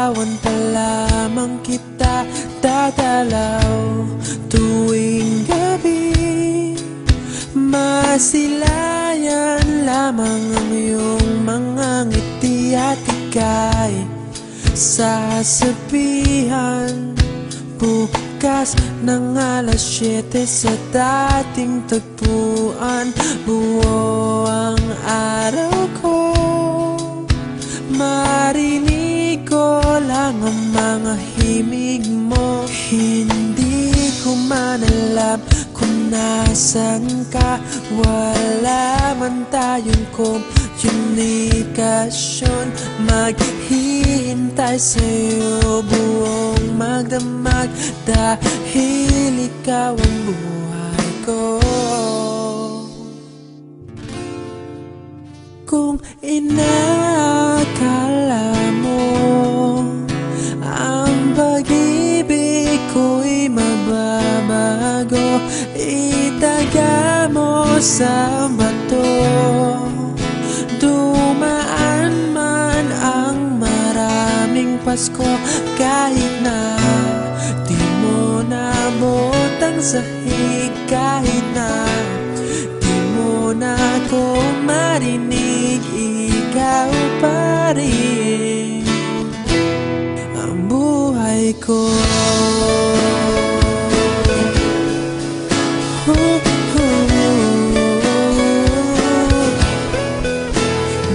Liligawan pa lamang kita dadalaw tuwing gabi. Masilayan lamang ang iyong mga ngiti at ika'y sasabihan bukas ng alas 7 sa dating tagpuan. Buo ang araw ko, marinig ko lang ang mga himig mo. Hindi ko man alam kung nasan ka, wala man tayong komunikasyon. Maghihintay sa'yo buong magdamag dahil ikaw ang buhay ko. Kung inakala mo ang pag-ibig ko'y mababago, itaga mo sa bato. Dumaan man ang maraming Pasko, kahit na di mo nabot ang sahig, kahit na di mo na ako marinig, ikaw pa rin ang buhay ko.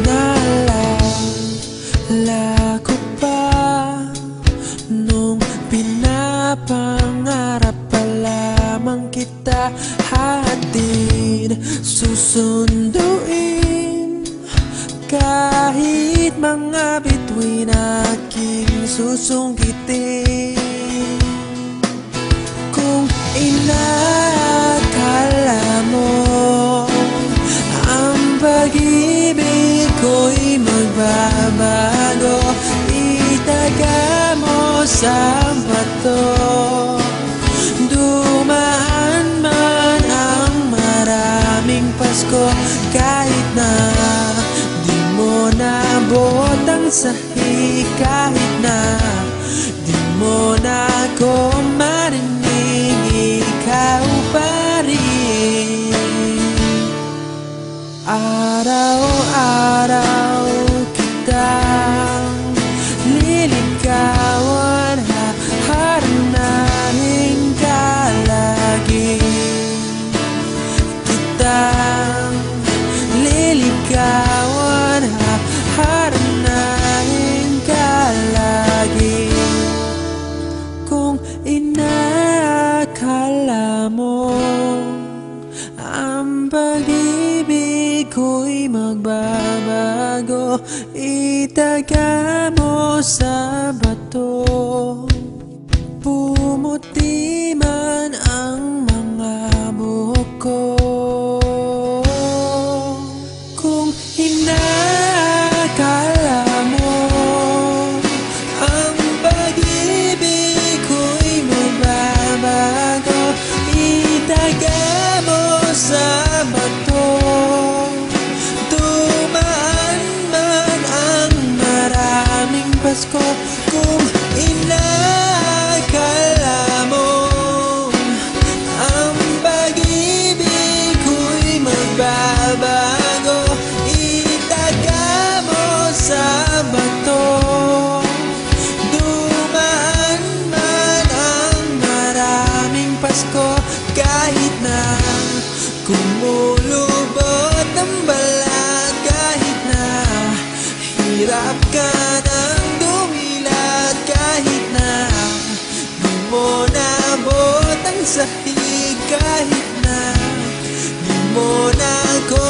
Naalala ko pa nung pinapangarap pa lamang kita, hatid susunduin kahit mga bituin aking susungkitin. Kung inakala mo ang pag-ibig ko'y magbabago, itaga mo sa bato. Dumaan man ang maraming Pasko, kahit na di mo nabot ang sahig, kahit na di mo na ako marinig, ikaw pa rin. Araw-araw kitang liligawan, haharanahin ka lagi. Kitang liligawan, haharanahin ka lagi. Kung inakala mo ang pag-ibig ko'y magbabago, itaga mo sa bato. Pumuti man ang mga buhok ko. Kung inakala mo ang pag-ibig ko'y magbabago, itaga mo sa bato. Dumaan man ang maraming Pasko, kung inakala mo ang pag-ibig ko'y magbabago, itaga mo sa bato. Dumaan man ang maraming Pasko, kahit na kumulubot ang balat, kahit na hirap ka ng dumilat, kahit na di mo nabot ang sahig, kahit na di mo na ako